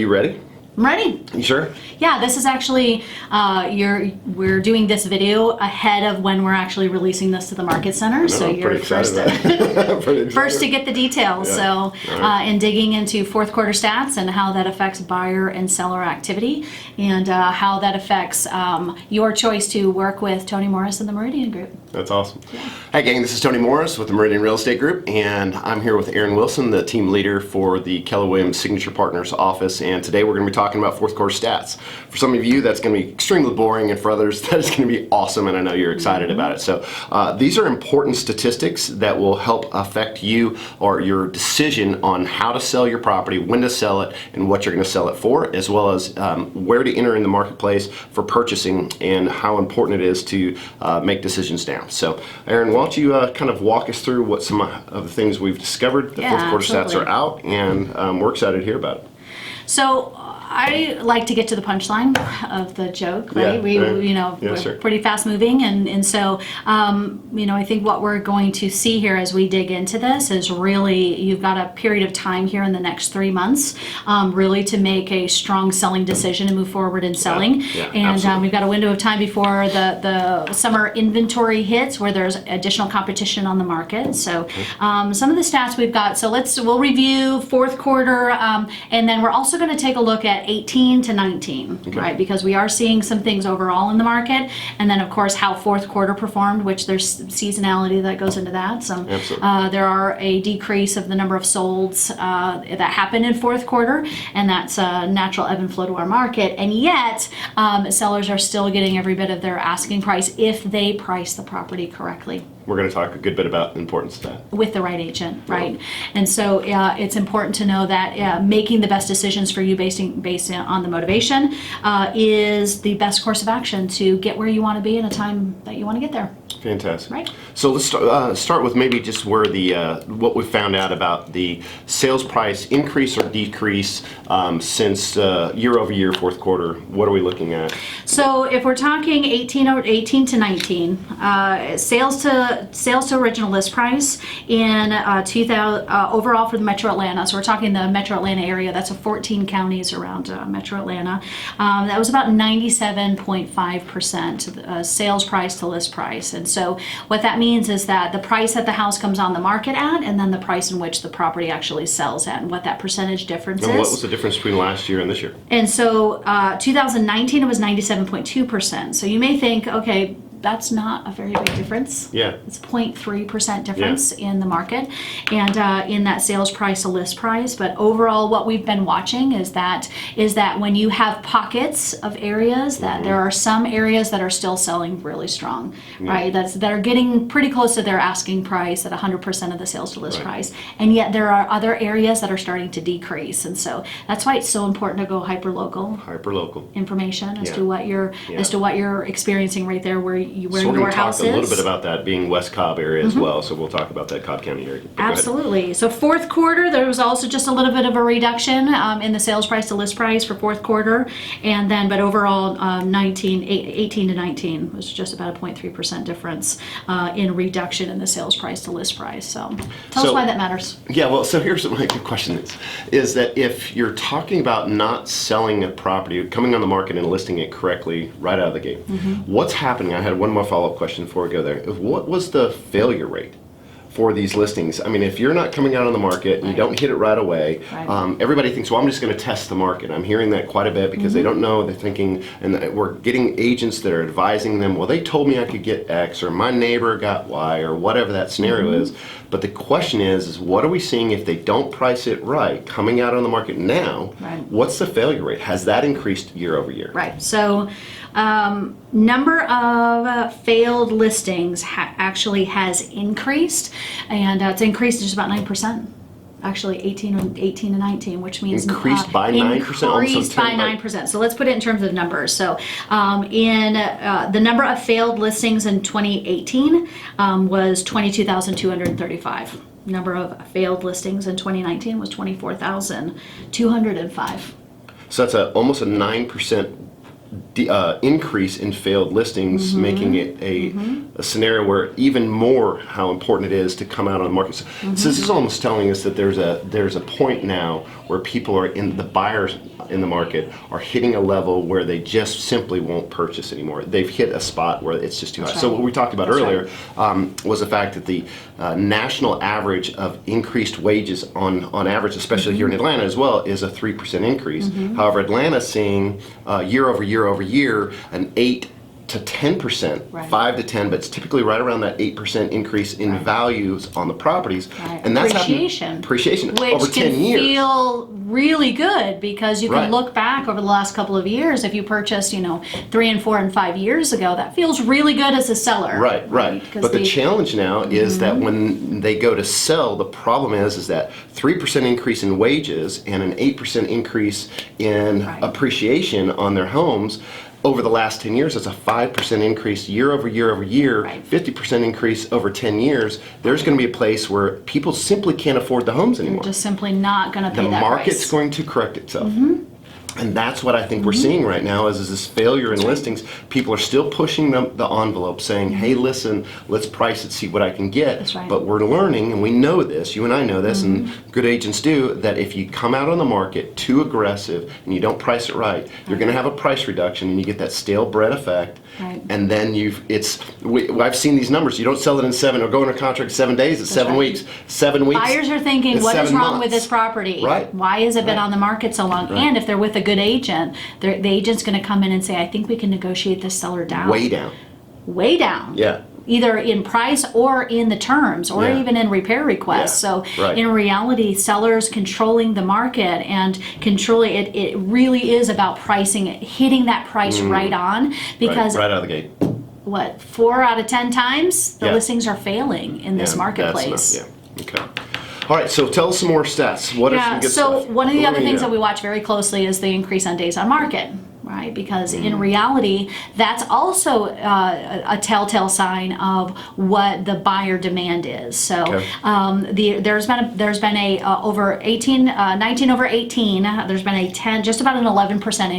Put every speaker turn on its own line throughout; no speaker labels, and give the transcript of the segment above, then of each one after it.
you ready?
I'm ready.
You sure?
Yeah, this is actually, we're doing this video ahead of when we're actually releasing this to the Market Center. So you're first to get the details.
Yeah.
So, in digging into fourth quarter stats and how that affects buyer and seller activity, and how that affects your choice to work with Tony Morris and the Meridian Group.
That's awesome. Yeah. Hi gang, this is Tony Morris with the Meridian Real Estate Group, and I'm here with Erin Wilson, the team leader for the Keller Williams Signature Partners office, and today we're going to be talking about fourth quarter stats. For some of you, that's going to be extremely boring, and for others, that is going to be awesome, and I know you're excited about it. So these are important statistics that will help affect you or your decision on how to sell your property, when to sell it, and what you're going to sell it for, as well as where to enter in the marketplace for purchasing and how important it is to make decisions now. So, Erin, why don't you kind of walk us through what some of the things we've discovered? The fourth quarter stats are out, and we're excited to hear about it.
So, I like to get to the punchline of the joke, right? We're pretty fast moving, and so I think what we're going to see here as we dig into this is really you've got a period of time here in the next 3 months, really to make a strong selling decision and move forward in selling. And we've got a window of time before the summer inventory hits, where there's additional competition on the market. So some of the stats we've got. So we'll review fourth quarter, and then we're also going to take a look at 18 to 19, right? Because we are seeing some things overall in the market, and then of course how fourth quarter performed, which there's seasonality that goes into that. So there are a decrease of the number of solds that happen in fourth quarter, and that's a natural ebb and flow to our market. And yet sellers are still getting every bit of their asking price if they price the property correctly.
We're going to talk a good bit about the importance of that.
With the right agent, right? And so it's important to know that making the best decisions for you based on the motivation is the best course of action to get where you want to be in a time that you want to get there.
Fantastic.
Right.
So let's start with maybe just where what we found out about the sales price increase or decrease since year over year fourth quarter. What are we looking at?
So if we're talking 18 to 19, sales to original list price in 2000 overall for the Metro Atlanta. So we're talking the Metro Atlanta area. That's 14 counties around Metro Atlanta. That was about 97.5% sales price to list price. And so what that means is that the price that the house comes on the market at, and then the price in which the property actually sells at, and what that percentage difference is.
And what was the difference between last year and this year?
And so 2019 it was 97.2%. So you may think, okay, that's not a very big difference.
Yeah.
It's 0.3% difference in the market, and in that sales price to list price. But overall, what we've been watching is that when you have pockets of areas, that there are some areas that are still selling really strong, right? That are getting pretty close to their asking price at 100% of the sales to list price, and yet there are other areas that are starting to decrease. And so that's why it's so important to go hyper local information as to what you're experiencing right there where your house is.
So we're going to talk a little bit about that being West Cobb area as well. So we'll talk about that Cobb County area.
Absolutely. So fourth quarter, there was also just a little bit of a reduction in the sales price to list price for fourth quarter, and then but overall 18 to 19 was just about a 0.3% difference in reduction in the sales price to list price. So tell us why that matters.
Yeah. Well, so here's my question is that if you're talking about not selling a property, coming on the market and listing it correctly right out of the gate, what's happening? I had one more follow-up question before we go there. What was the failure rate for these listings? I mean, if you're not coming out on the market and you don't hit it right away, everybody thinks, well, I'm just going to test the market. I'm hearing that quite a bit because they don't know. They're thinking, and we're getting agents that are advising them, well, they told me I could get X, or my neighbor got Y, or whatever that scenario is. But the question is what are we seeing if they don't price it right coming out on the market now? What's the failure rate? Has that increased year over year?
Right. So number of failed listings actually has increased, and it's increased to just about 9%. Actually 18 to 19, which means
increased by 9%.
Increased by 9%. So let's put it in terms of numbers. So in the number of failed listings in 2018 was 22,235. Number of failed listings in 2019 was 24,205.
So that's almost a 9% increase in failed listings, making it a scenario where even more how important it is to come out on the market. So this is almost telling us that there's a point now where people are in the buyers in the market are hitting a level where they just simply won't purchase anymore. They've hit a spot where it's just too high.
That's
So
right.
what we talked about
That's
earlier was the fact that the national average of increased wages on average, especially here in Atlanta as well, is a 3% increase. However, Atlanta's seeing year over year over year an 8 to 10%,
Right.
5 to 10, but it's typically right around that 8% increase in values on the properties.
Right.
And that's
Appreciation.
Appreciation
Which
over 10
can
years.
feel really good because you can
Right.
look back over the last couple of years. If you purchased, 3 and 4 and 5 years ago, that feels really good as a seller.
Right.
'Cause
But the challenge now is that when they go to sell, the problem is that 3% increase in wages and an 8% increase in
Right.
appreciation on their homes over the last 10 years. It's a 5% increase year over year over year,
Right.
50% increase over 10 years. There's going to be a place where people simply can't afford the homes anymore.
Just simply not going to pay
The
that
market's
price.
going to correct itself. And that's what I think we're seeing right now is this failure in listings. People are still pushing the envelope saying, hey, listen, let's price it, see what I can get.
That's right.
But we're learning, and we know this, you and I know this, and good agents do, that if you come out on the market too aggressive and you don't price it right, you're going to have a price reduction and you get that stale bread effect.
Right.
And then I've seen these numbers. You don't sell it in 7 or go into contract 7 days, it's 7
right.
weeks. 7 weeks.
Buyers are thinking,
it's
what is
7
wrong with
months.
this property?
Right.
Why has it been
Right.
on the market so long?
Right.
And if they're with a good agent, the agent's going to come in and say, I think we can negotiate this seller down.
Way down.
Way down.
Yeah.
Either in price or in the terms or
Yeah.
even in repair requests.
Yeah.
So
Right.
in reality, sellers controlling the market and controlling it really is about pricing it, hitting that price right on because
right out of the gate.
what, 4 out of 10 times the
Yeah.
listings are failing in this
Yeah,
marketplace.
That's enough. Yeah. Okay. All right. So tell us some more stats. What are some
Yeah,
good
so
stuff?
one of the
What
other
do we
things
do?
that we watch very closely is the increase on days on market, right? Because in reality, that's also a telltale sign of what the buyer demand is. So
Okay.
there's been a over 19 over 18. There's been a 10, just about an 11%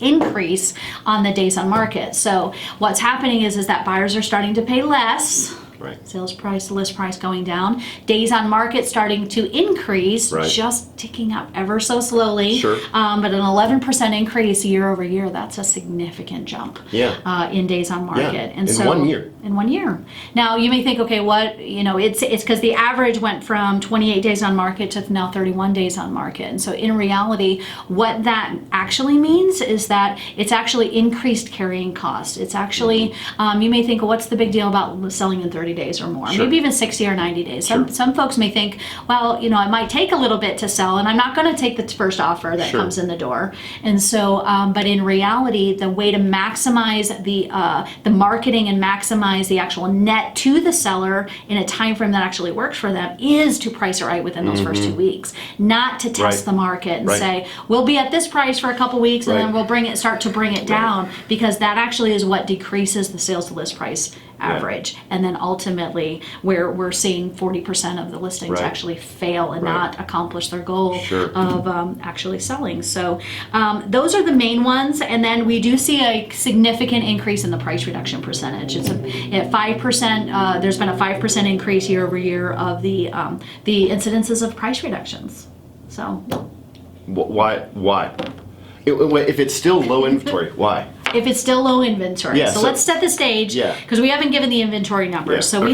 increase on the days on market. So what's happening is that buyers are starting to pay less.
Right.
Sales price, list price going down. Days on market starting to increase,
Right.
just ticking up ever so slowly.
Sure.
But an 11% increase year over year, that's a significant jump
Yeah.
in days on market.
Yeah.
And
In
so,
1 year.
In 1 year. Now, you may think, okay, it's because the average went from 28 days on market to now 31 days on market. And so in reality, what that actually means is that it's actually increased carrying cost. It's actually, you may think, well, what's the big deal about selling in 30 days or more?
Sure.
Maybe even 60 or 90 days.
Sure.
Some folks may think, well, it might take a little bit to sell, and I'm not going to take the first offer that
Sure.
comes in the door. And so, but in reality, the way to maximize the marketing and maximize the actual net to the seller in a time frame that actually works for them is to price it right within those first 2 weeks, not to test
Right.
the market and
Right.
say, we'll be at this price for a couple weeks and
Right.
then we'll start to bring it down, because that actually is what decreases the sales to list price average. And then ultimately, where we're seeing 40% of the listings
Right.
actually fail and
Right.
not accomplish their goal
Sure.
of actually selling. So those are the main ones. And then we do see a significant increase in the price reduction percentage. It's at 5%. There's been a 5% increase year over year of the incidences of price reductions. So
Why? If it's still low inventory, why?
if it's still low inventory.
Yeah,
so
so-
let's set the stage,
Yeah.
because we haven't given the inventory numbers.
Yeah,
So
okay.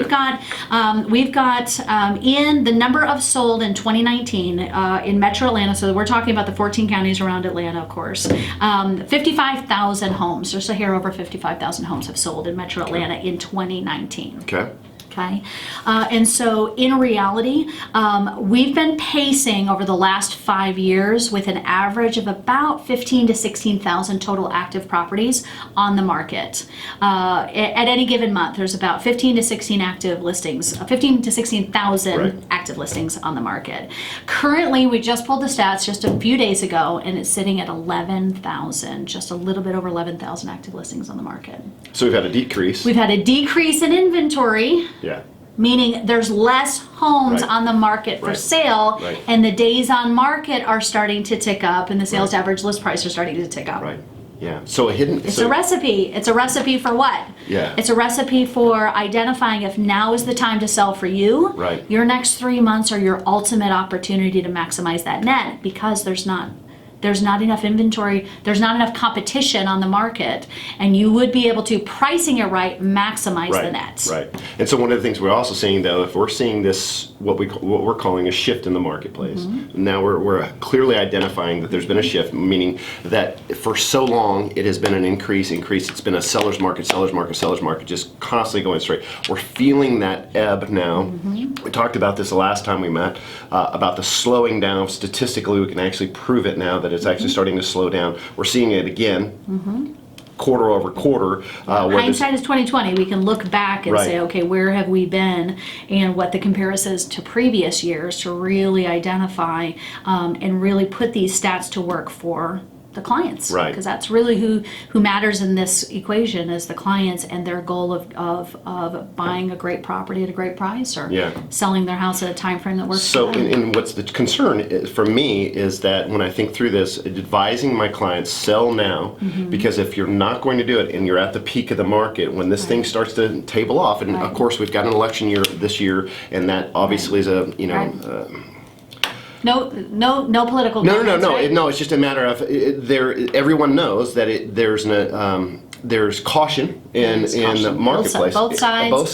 we've got in the number of sold in 2019 in Metro Atlanta. So we're talking about the 14 counties around Atlanta, of course. 55,000 homes, just a hair over 55,000 homes have sold in Metro Atlanta in 2019.
Okay.
Okay, and so in reality, we've been pacing over the last 5 years with an average of about 15 to 16,000 total active properties on the market. At any given month, there's about 15 to 16 active listings, 15 to 16,000
Right.
active listings on the market. Currently, we just pulled the stats just a few days ago, and it's sitting at 11,000, just a little bit over 11,000 active listings on the market.
So we've had a decrease.
We've had a decrease in inventory,
Yeah.
meaning there's less homes
Right.
on the market for
Right.
sale,
Right.
and the days on market are starting to tick up, and the sales to average list price are starting to tick up.
Right. Yeah. So a hidden.
It's a recipe. It's a recipe for what?
Yeah.
It's a recipe for identifying if now is the time to sell for you.
Right.
Your next 3 months are your ultimate opportunity to maximize that net, because there's there's not enough inventory, there's not enough competition on the market, and you would be able to, pricing it right, maximize the net.
Right. And so one of the things we're also seeing, though, if we're seeing this, what we're calling a shift in the marketplace, now we're clearly identifying that there's been a shift, meaning that for so long it has been an increase. It's been a seller's market, just constantly going straight. We're feeling that ebb now. We talked about this the last time we met, about the slowing down. Statistically, we can actually prove it now that it's actually starting to slow down. We're seeing it again. Quarter over quarter.
Hindsight is 20/20. We can look back and say, okay, where have we been, and what the comparisons to previous years to really identify and really put these stats to work for the clients, because that's really who matters in this equation, is the clients and their goal of buying a great property at a great price, or selling their house at a time frame that works for them.
And what's the concern for me is that when I think through this, advising my clients, sell now, because if you're not going to do it and you're at the peak of the market, when this thing starts to table off, and of course we've got an election year this year, and that obviously is a
No political.
No. It's just a matter of everyone knows that there's caution in the marketplace.
Both sides. All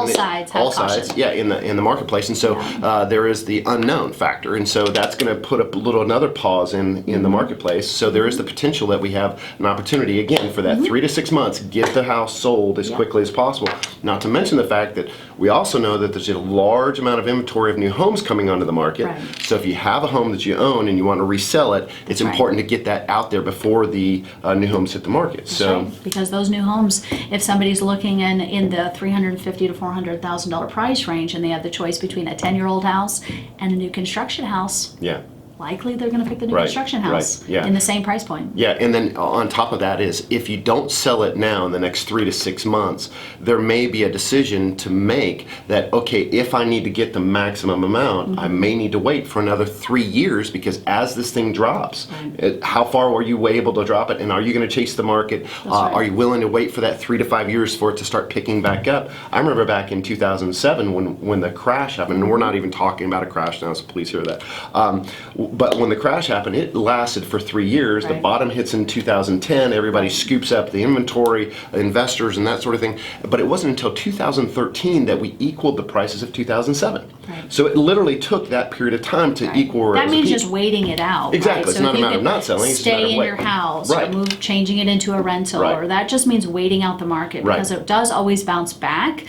sides have caution.
Yeah, in the marketplace, and so there is the unknown factor, and so that's going to put another pause in the marketplace. So there is the potential that we have an opportunity again for that 3 to 6 months, get the house sold as quickly as possible. Not to mention the fact that we also know that there's a large amount of inventory of new homes coming onto the market. So if you have a home that you own and you want to resell it, it's important to get that out there before the new homes hit the market.
Because those new homes, if somebody's looking in the $350,000 to $400,000 price range, and they have the choice between a 10-year-old house and a new construction house, likely they're going to pick the new construction house in the same price point.
Yeah, and then on top of that is, if you don't sell it now in the next 3 to 6 months, there may be a decision to make that, okay, if I need to get the maximum amount, I may need to wait for another 3 years, because as this thing drops, how far were you able to drop it, and are you going to chase the market? Are you willing to wait for that 3 to 5 years for it to start picking back up? I remember back in 2007 when the crash happened, and we're not even talking about a crash now, so please hear that. But when the crash happened, it lasted for 3 years. The bottom hits in 2010. Everybody scoops up the inventory, investors, and that sort of thing. But it wasn't until 2013 that we equaled the prices of 2007. So it literally took that period of time to equal.
That means just waiting it out.
Exactly. It's
So
not a
if you
matter of
could
not selling. It's
stay
a matter of
in
waiting.
your house, or changing it into a rental, or that just means waiting out the market, because it does always bounce back,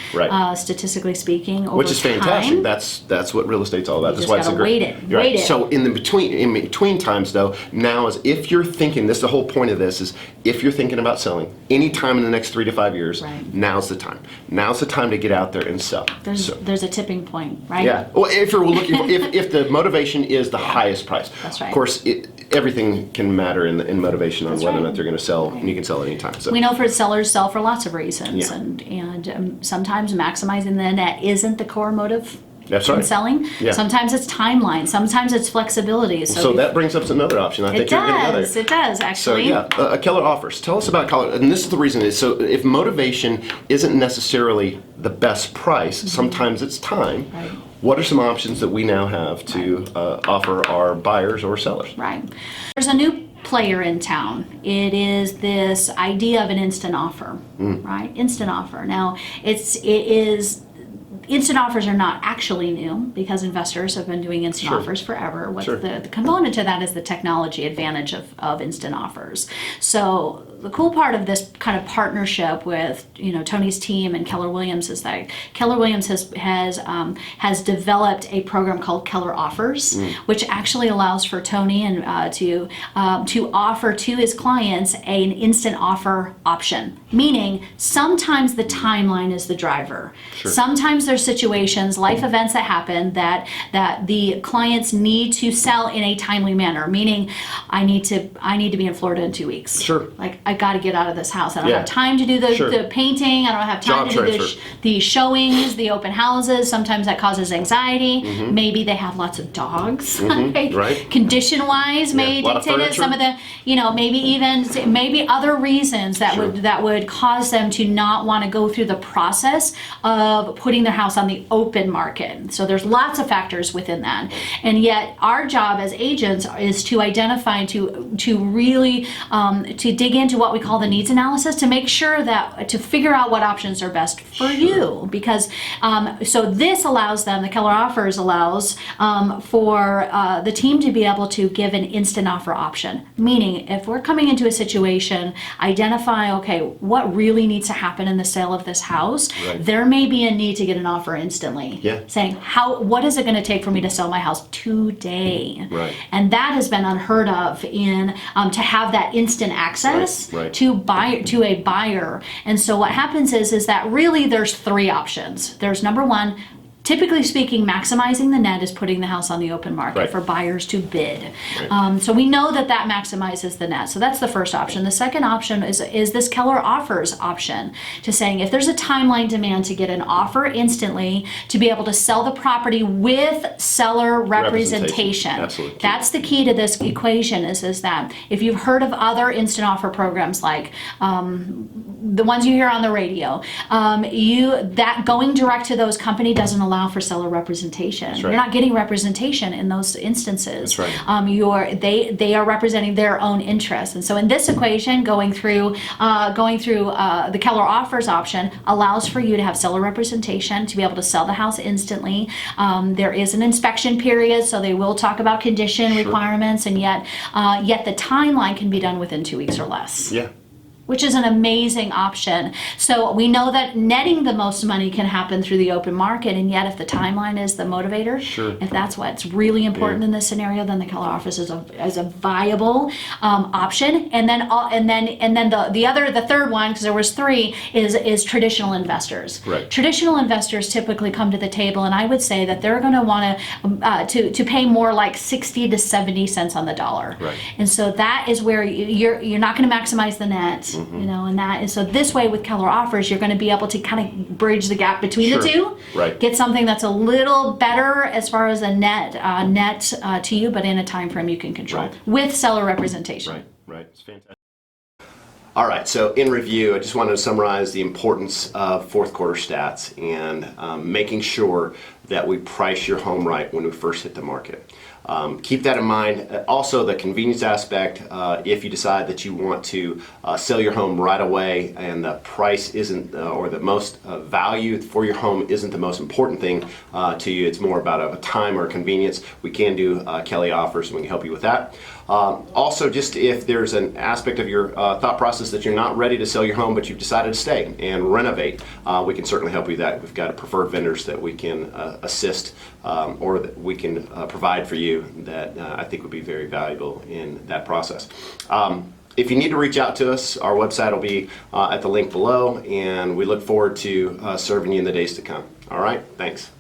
statistically speaking, over
Which is fantastic.
time.
That's what real estate's all about.
You
That's
just
why it's a
gotta
great.
wait it.
So in between times, though, now is, if you're thinking, this is the whole point of this, is if you're thinking about selling any time in the next 3 to 5 years, now's the time. Now's the time to get out there and sell.
There's a tipping point, right?
Yeah. Well, if you're looking for, if the motivation is the highest price,
That's right.
of course, everything can matter in motivation on whether or not they're going to sell, and you can sell at any time. So
we know sellers sell for lots of reasons, and sometimes maximizing the net isn't the core motive.
That's right.
In selling. Sometimes it's timeline. Sometimes it's flexibility.
So that brings up another option. I think you're going to go there.
It does, actually.
So Keller offers. Tell us about Keller. And this is the reason is, so if motivation isn't necessarily the best price, sometimes it's time. What are some options that we now have to offer our buyers or sellers?
There's a new player in town. It is this idea of an instant offer, Instant offer. Now, instant offers are not actually new, because investors have been doing instant offers forever. The component to that is the technology advantage of instant offers. So the cool part of this kind of partnership with Tony's team and Keller Williams is that Keller Williams has developed a program called Keller Offers, which actually allows for Tony and to offer to his clients an instant offer option. Meaning, sometimes the timeline is the driver. Sometimes there's situations, life events that happen that the clients need to sell in a timely manner. Meaning, I need to be in Florida in 2 weeks. Like, I got to get out of this house. I don't
Yeah.
have time to do the,
Sure.
the painting. I don't have time
Job
to do
transfer.
the showings, the open houses. Sometimes that causes anxiety. Maybe they have lots of dogs.
Right.
Condition-wise may
a lot of
dictate it.
furniture.
Some of the, maybe other reasons that
Sure.
would cause them to not want to go through the process of putting their house on the open market. So there's lots of factors within that. And yet our job as agents is to identify, to really to dig into what we call the needs analysis, to make sure that, to figure out what options are best for you. Because so this allows them, the Keller Offers allows for the team to be able to give an instant offer option. Meaning, if we're coming into a situation, identify, okay, what really needs to happen in the sale of this house?
Right.
There may be a need to get an offer instantly.
Yeah.
Saying, what is it going to take for me to sell my house today?
Right.
And that has been unheard of in to have that instant access
Right.
to a buyer. And so what happens is that really there's three options. There's number one, typically speaking, maximizing the net is putting the house on the open market
Right.
for buyers to bid.
Right.
So we know that maximizes the net. So that's the first option. The second option is this Keller Offers option, to saying if there's a timeline demand to get an offer instantly to be able to sell the property with seller representation.
Absolutely.
That's the key to this equation is that if you've heard of other instant offer programs like the ones you hear on the radio, that going direct to those company doesn't allow for seller representation.
Right.
You're not getting representation in those instances.
That's right.
They are representing their own interests. And so in this equation, going through the Keller Offers option allows for you to have seller representation, to be able to sell the house instantly. There is an inspection period, so they will talk about condition requirements, and yet the timeline can be done within 2 weeks or less.
Yeah.
Which is an amazing option. So we know that netting the most money can happen through the open market, and yet if the timeline is the motivator, if that's what's really important in this scenario, then the Keller Offers is a viable option. And then the third one, because there was three, is traditional investors.
Right.
Traditional investors typically come to the table, and I would say that they're going to want to pay more like 60 to 70 cents on the dollar.
Right.
And so that is where you're not going to maximize the net. And so this way with Keller Offers, you're going to be able to kind of bridge the gap between the two,
Right.
get something that's a little better as far as a net to you, but in a time frame you can control
Right.
with seller representation.
Right. It's fantastic. All right, so in review, I just wanted to summarize the importance of fourth quarter stats and making sure that we price your home right when we first hit the market. Keep that in mind. Also, the convenience aspect, if you decide that you want to sell your home right away and the price isn't, or the most value for your home isn't the most important thing to you, it's more about a time or convenience, we can do Kelly Offers and we can help you with that. Also, just if there's an aspect of your thought process that you're not ready to sell your home but you've decided to stay and renovate, we can certainly help you with that. We've got preferred vendors that we can assist or that we can provide for you that I think would be very valuable in that process. If you need to reach out to us, our website will be at the link below, and we look forward to serving you in the days to come. All right, thanks.